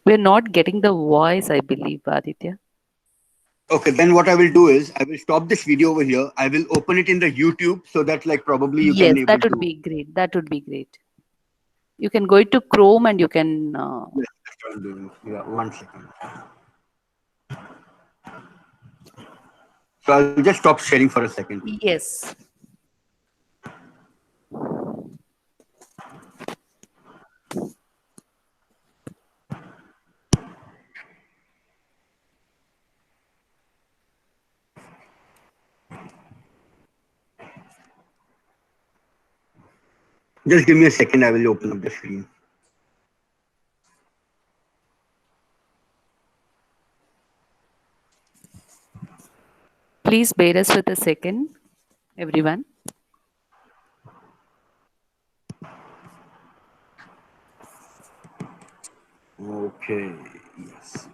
We're not getting the voice, I believe, Aditya. Okay, then what I will do is I will stop this video over here. I will open it in the YouTube so that like probably you can Yes, able that would to. be great. That would be great. You can go to Chrome and you can. Yes, that's what I'm doing. Yeah, 1 second. So I'll just stop sharing for a second. Yes. Just give me a second. I will open up the screen. Please bear us with a second, everyone. Okay. Yes.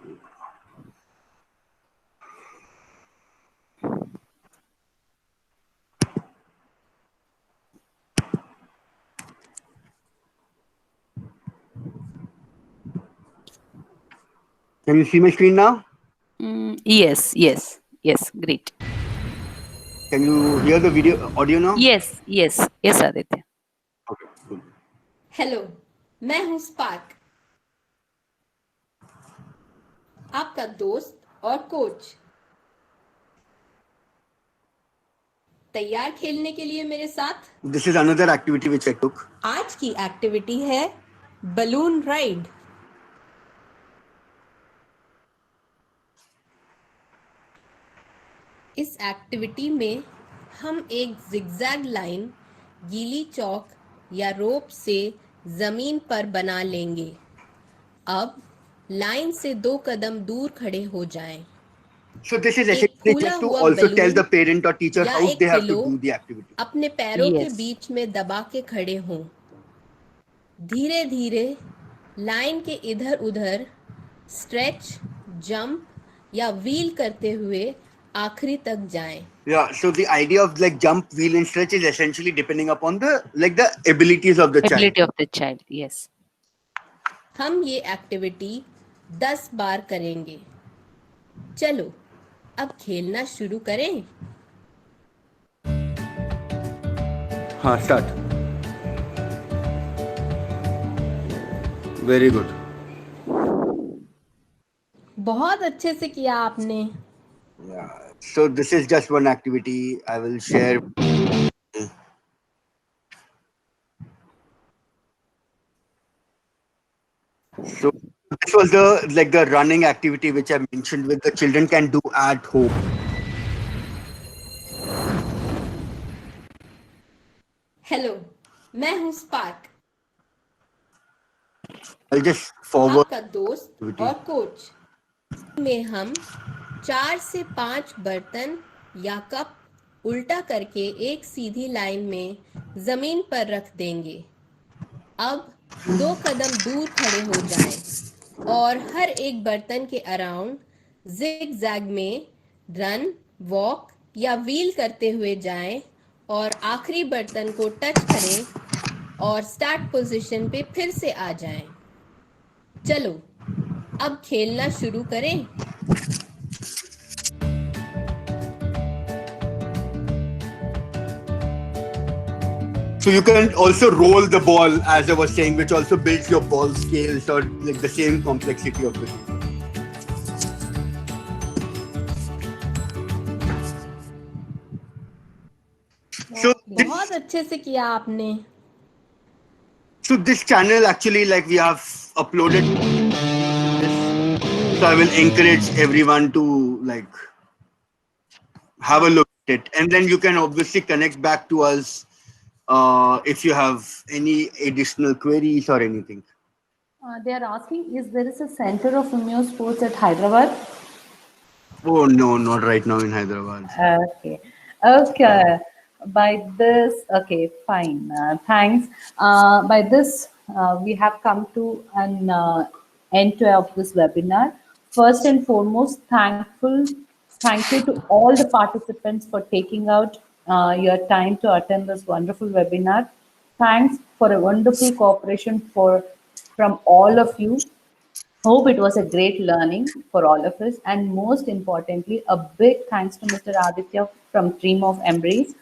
Can you see my screen now? Yes, yes, yes. Great. Can you hear the video audio now? Yes, yes, yes, Aditya. Okay. Good. Hello मैं हूं spark आपका दोस्त और coach तैयार खेलने के लिए मेरे साथ This is another activity which I took. आज की एक्टिविटी है बलून राइड इस एक्टिविटी में हम एक जिगजैग लाइन गीली चौक या रोप से जमीन पर बना लेंगे अब लाइन से 2 कदम दूर खड़े हो जाएं। So this is एक essentially फूला just to हुआ also tell balloon the parent or teacher या how एक they have to pillow do the activity. अपने पैरों के Yes. बीच में दबा के खड़े हों धीरे धीरे लाइन के इधर उधर स्ट्रेच जंप या व्हील करते हुए आखिरी तक जाएं। Yeah. So the idea of like jump, wheel, and stretch is essentially depending upon the like the abilities of the child. Ability of the child. Yes. हम ये एक्टिविटी 10 बार करेंगे चलो अब खेलना शुरू करें हाँ, start. Very good. बहुत अच्छे से किया आपने Yeah. So this is just one activity I will share. So this was the like the running activity which I mentioned, which the children can do at home. Hello मैं हूं spark I'll just forward. आपका दोस्त और coach में हम 4 से 5 बर्तन या कप उल्टा करके एक सीधी लाइन में जमीन पर रख देंगे अब 2 कदम दूर खड़े हो जाएं और हर एक बर्तन के अराउंड जिग जैग में रन वॉक या व्हील करते हुए जाएं और आखिरी बर्तन को टच करें और स्टार्ट पोजीशन पे फिर से आ जाएं चलो अब खेलना शुरू करें So you can also roll the ball, as I was saying, which also builds your ball scales or like the same complexity of the game. So बहुत अच्छे से किया आपने। So this channel actually, like, we have uploaded this, so I will encourage everyone to like have a look at it, and then you can obviously connect back to us if you have any additional queries or anything. They are asking, is there is a center of Imyo Sports at Hyderabad? Oh no, not right now in Hyderabad. Okay. Okay. By this, okay, fine. Thanks. By this, we have come to an end to of this webinar. First and foremost, thank you to all the participants for taking out your time to attend this wonderful webinar. Thanks for a wonderful cooperation from all of you. Hope it was a great learning for all of us. And most importantly, a big thanks to Mr. Aditya from Dream of Embrace.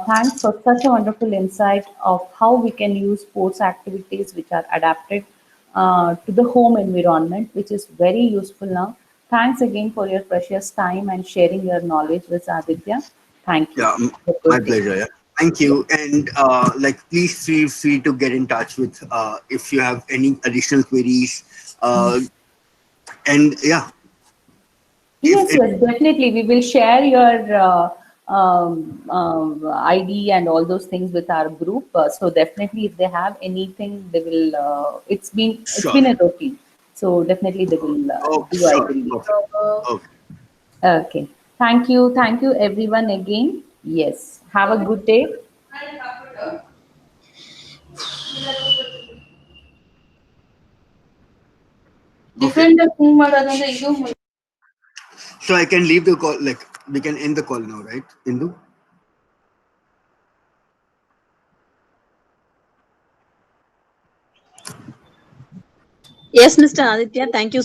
Thanks for such a wonderful insight of how we can use sports activities which are adapted to the home environment, which is very useful now. Thanks again for your precious time and sharing your knowledge with Aditya. Thank you. Yeah, Have a my good day. pleasure. Yeah, thank you. And like, please feel free to get in touch with if you have any additional queries. And yeah, Yes, if yes, definitely. We will share your ID and all those things with our group. So definitely, if they have anything, they will. It's been sure. a routine. So definitely they will Okay, do. I sure. believe. Perfect. Okay. Okay. Thank you, everyone again. Yes. Have a good day. Okay. Different thing ಮಾಡೋದಂದ್ರೆ ಇದು So I can leave the call. Like, we can end the call now, right, Indu? Yes, Mr. Aditya, thank you